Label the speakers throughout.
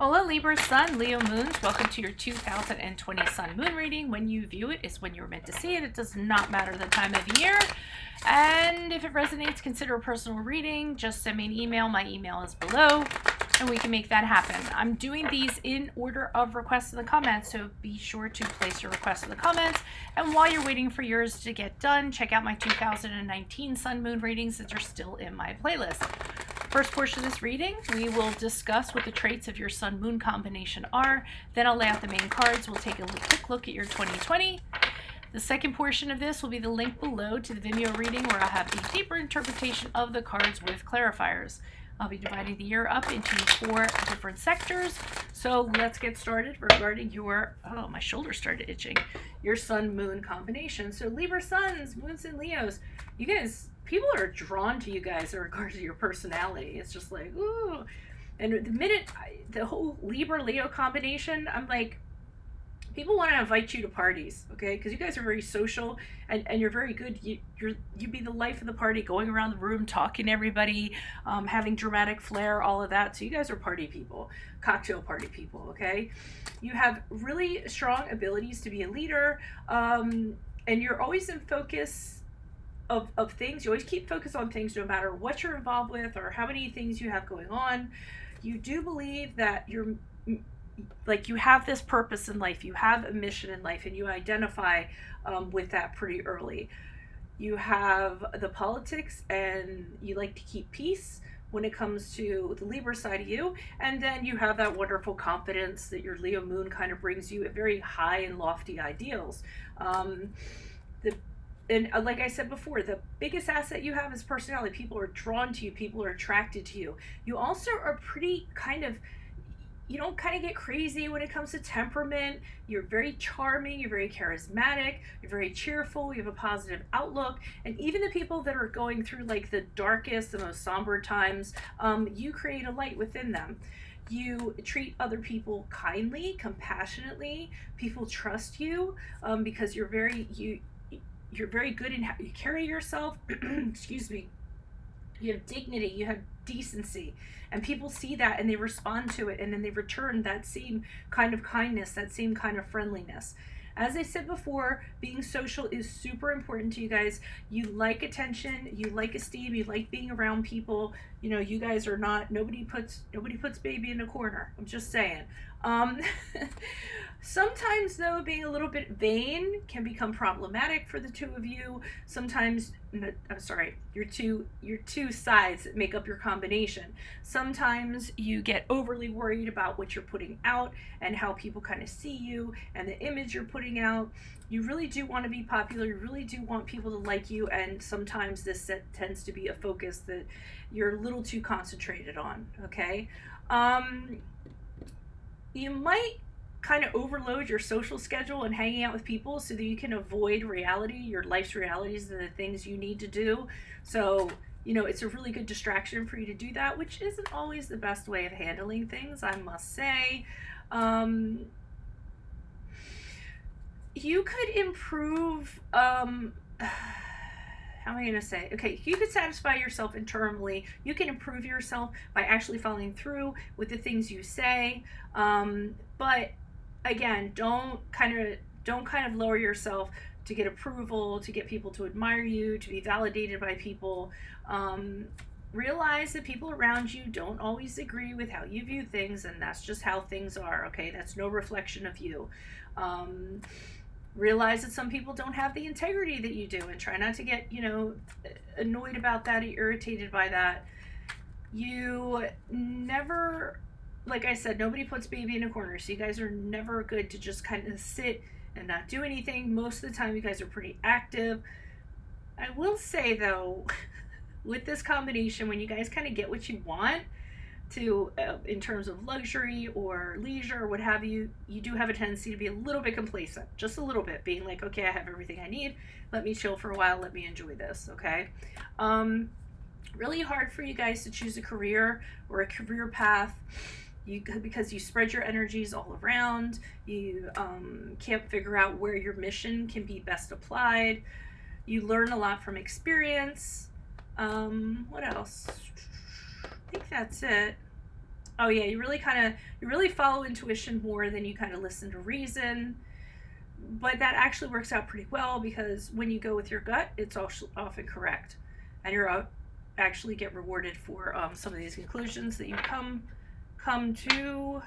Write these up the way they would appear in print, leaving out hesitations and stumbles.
Speaker 1: Hola Libra Sun, Leo Moons. Welcome to your 2020 Sun Moon reading. When you view it is when you're meant to see it. It does not matter the time of year. And if it resonates, consider a personal reading. Just send me an email. My email is below and we can make that happen. I'm doing these in order of requests in the comments, so be sure to place your request in the comments. And while you're waiting for yours to get done, check out my 2019 Sun Moon readings that are still in my playlist. First portion of this reading, we will discuss what the traits of your Sun-Moon combination are. Then I'll lay out the main cards. We'll take a quick look at your 2020. The second portion of this will be the link below to the Vimeo reading where I'll have a deeper interpretation of the cards with clarifiers. I'll be dividing the year up into 4 different sectors. So let's get started regarding your, oh, my shoulder started itching, your Sun-Moon combination. So Libra Suns, Moons, and Leos, you guys, people are drawn to you guys in regards to your personality. It's just like, ooh. And the minute the whole Libra-Leo combination, I'm like, people want to invite you to parties, okay? Because you guys are very social and you're very good. You'd be the life of the party, going around the room, talking to everybody, having dramatic flair, all of that. So you guys are party people, cocktail party people, okay? You have really strong abilities to be a leader, and you're always in focus of things. You always keep focus on things no matter what you're involved with or how many things you have going on. You do believe that you're like you have this purpose in life, you have a mission in life, and you identify with that pretty early. You have the politics and you like to keep peace when it comes to the Libra side of you, and then you have that wonderful confidence that your Leo moon kind of brings you, at very high and lofty ideals. And like I said before, the biggest asset you have is personality. People are drawn to you. People are attracted to you. You also are pretty you don't kind of get crazy when it comes to temperament. You're very charming. You're very charismatic. You're very cheerful. You have a positive outlook. And even the people that are going through like the darkest, the most somber times, you create a light within them. You treat other people kindly, compassionately. People trust you because you're very good in how you carry yourself. Excuse me. You have dignity, you have decency, and people see that and they respond to it, and then they return that same kind of kindness, that same kind of friendliness. As I said before, being social is super important to you guys. You like attention, you like esteem, you like being around people. You know, you guys are not, nobody puts baby in a corner. I'm just saying. Sometimes though, being a little bit vain can become problematic for the two of you. Sometimes, I'm sorry, your two sides that make up your combination. Sometimes you get overly worried about what you're putting out and how people kind of see you and the image you're putting out. You really do want to be popular. You really do want people to like you, and sometimes this tends to be a focus that you're a little too concentrated on, okay? You might kind of overload your social schedule and hanging out with people so that you can avoid reality, your life's realities, and the things you need to do. So, you know, it's a really good distraction for you to do that, which isn't always the best way of handling things, I must say. You could improve, how am I going to say? Okay, you could satisfy yourself internally. You can improve yourself by actually following through with the things you say. But again, don't kind of lower yourself to get approval, to get people to admire you, to be validated by people. Realize that people around you don't always agree with how you view things, and that's just how things are, okay? That's no reflection of you. Realize that some people don't have the integrity that you do, and try not to get, annoyed about that or irritated by that. You never, like I said, nobody puts baby in a corner, so you guys are never good to just kind of sit and not do anything. Most of the time, you guys are pretty active. I will say, though, with this combination, when you guys kind of get what you want to in terms of luxury or leisure or what have you, you do have a tendency to be a little bit complacent, just a little bit, being like, okay, I have everything I need. Let me chill for a while. Let me enjoy this, okay? Really hard for you guys to choose a career or a career path. Because you spread your energies all around. You can't figure out where your mission can be best applied. You learn a lot from experience. What else? I think that's it. Oh yeah, you really follow intuition more than you kind of listen to reason. But that actually works out pretty well because when you go with your gut, it's often correct, and you're actually get rewarded for some of these conclusions that you come to.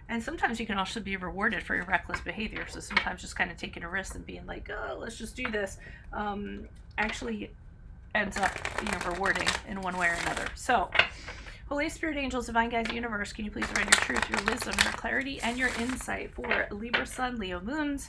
Speaker 1: And sometimes you can also be rewarded for your reckless behavior. So sometimes just kind of taking a risk and being like, oh, let's just do this, actually ends up being rewarding in one way or another. So, Holy Spirit, angels, divine guides, universe, can you please provide your truth, your wisdom, your clarity, and your insight for Libra Sun, Leo Moons?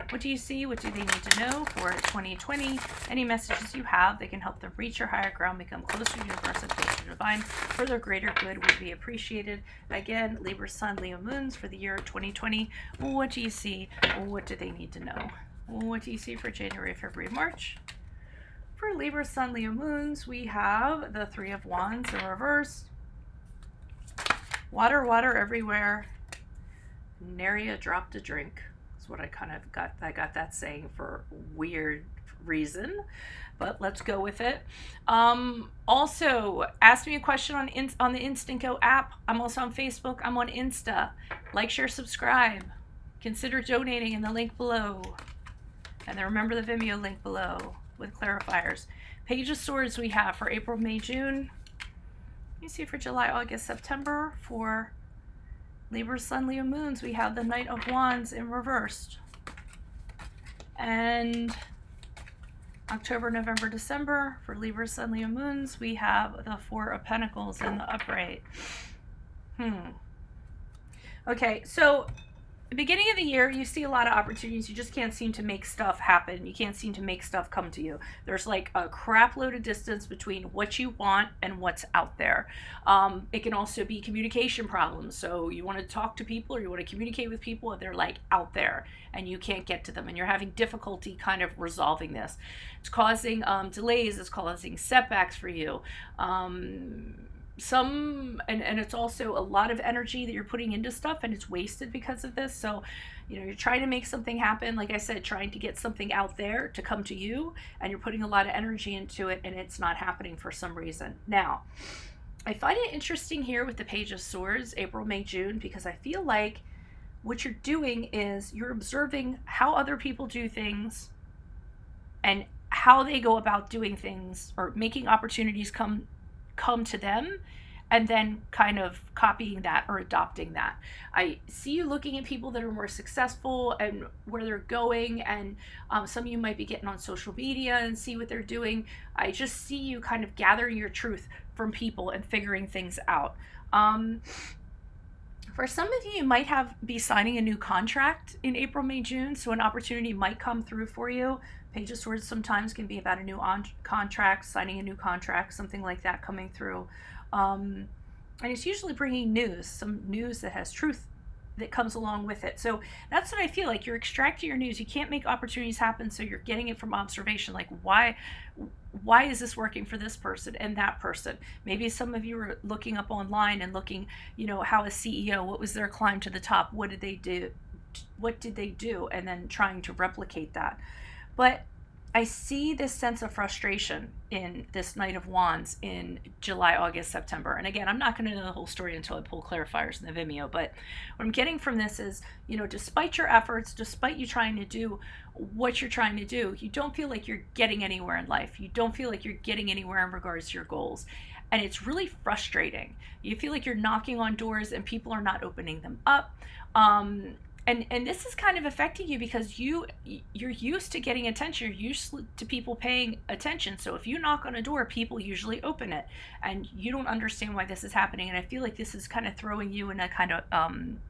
Speaker 1: What do you see? What do they need to know for 2020? Any messages you have that can help them reach your higher ground, become closer to the universe and closer to divine, for their greater good would be appreciated. Again, Libra Sun, Leo Moons for the year 2020. What do you see? What do they need to know? What do you see for January, February, March? For Libra Sun, Leo Moons, we have the Three of Wands in reverse. Water, water everywhere. Nary a drop to drink. That's what I kind of got. I got that saying for weird reason, but let's go with it. Also, ask me a question on the Instant Go app. I'm also on Facebook. I'm on Insta. Like, share, subscribe. Consider donating in the link below. And then remember the Vimeo link below with clarifiers. Page of Swords we have for April, May, June. Let me see for July, August, September. For Libra Sun, Leo Moons, we have the Knight of Wands in reversed. And October, November, December, for Libra Sun, Leo Moons, we have the Four of Pentacles in the upright. Okay, so the beginning of the year, you see a lot of opportunities. You just can't seem to make stuff happen. You can't seem to make stuff come to you. There's like a crap load of distance between what you want and what's out there. It can also be communication problems. So you want to talk to people or you want to communicate with people and they're like out there and you can't get to them and you're having difficulty kind of resolving this. It's causing delays. It's causing setbacks for you. And it's also a lot of energy that you're putting into stuff and it's wasted because of this. So, you're trying to make something happen, like I said, trying to get something out there to come to you, and you're putting a lot of energy into it and it's not happening for some reason. Now, I find it interesting here with the Page of Swords, April, May, June, because I feel like what you're doing is you're observing how other people do things and how they go about doing things or making opportunities come to them, and then kind of copying that or adopting that. I see you looking at people that are more successful and where they're going, and some of you might be getting on social media and see what they're doing. I just see you kind of gathering your truth from people and figuring things out. For some of you might be signing a new contract in April, May, June, so an opportunity might come through for you. Page of Swords sometimes can be about a new contract, signing a new contract, something like that coming through. And it's usually bringing news, some news that has truth that comes along with it. So that's what I feel like. You're extracting your news. You can't make opportunities happen, so you're getting it from observation. Like, why is this working for this person and that person? Maybe some of you are looking up online and looking, how a CEO, what was their climb to the top? What did they do? And then trying to replicate that. But I see this sense of frustration in this Knight of Wands in July, August, September. And again, I'm not going to know the whole story until I pull clarifiers in the Vimeo. But what I'm getting from this is, despite your efforts, despite you trying to do what you're trying to do, you don't feel like you're getting anywhere in life. You don't feel like you're getting anywhere in regards to your goals. And it's really frustrating. You feel like you're knocking on doors and people are not opening them up. And this is kind of affecting you because you're used to getting attention. You're used to people paying attention. So if you knock on a door, people usually open it. And you don't understand why this is happening. And I feel like this is kind of throwing you in a kind of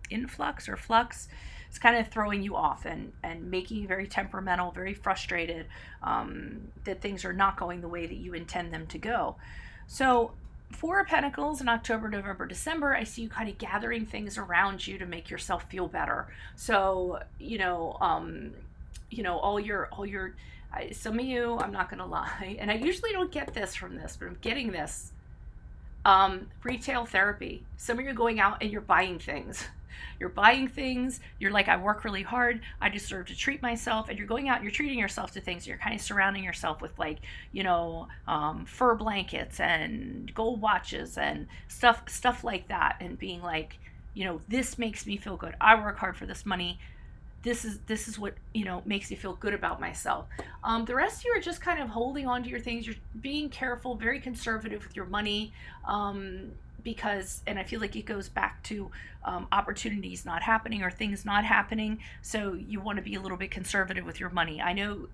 Speaker 1: influx or flux. It's kind of throwing you off and making you very temperamental, very frustrated, that things are not going the way that you intend them to go. So Four of Pentacles in October, November, December, I see you kind of gathering things around you to make yourself feel better. So, all your, some of you, I'm not going to lie, and I usually don't get this from this, but I'm getting this. Retail therapy. Some of you are going out and you're buying things. You're buying things. You're like, I work really hard. I deserve to treat myself. And you're going out and you're treating yourself to things. You're kind of surrounding yourself with like, fur blankets and gold watches and stuff like that. And being like, this makes me feel good. I work hard for this money. This is what makes me feel good about myself. The rest of you are just kind of holding on to your things. You're being careful, very conservative with your money, because, and I feel like it goes back to opportunities not happening or things not happening. So you want to be a little bit conservative with your money. I know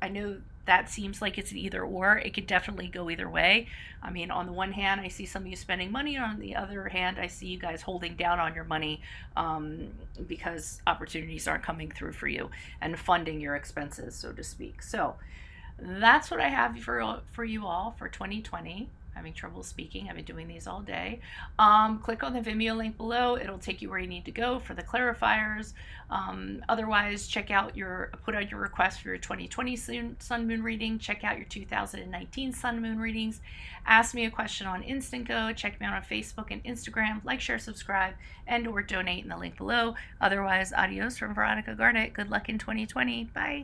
Speaker 1: that seems like it's an either or. It could definitely go either way. I mean, on the one hand, I see some of you spending money. On the other hand, I see you guys holding down on your money, because opportunities aren't coming through for you and funding your expenses, so to speak. So that's what I have for you all for 2020. Having trouble speaking. I've been doing these all day. Click on the Vimeo link below. It'll take you where you need to go for the clarifiers. Otherwise, put out your request for your 2020 sun moon reading. Check out your 2019 sun moon readings. Ask me a question on Instant Go. Check me out on Facebook and Instagram. Like, share, subscribe, and or donate in the link below. Otherwise, adios from Veronica Garnett. Good luck in 2020. Bye.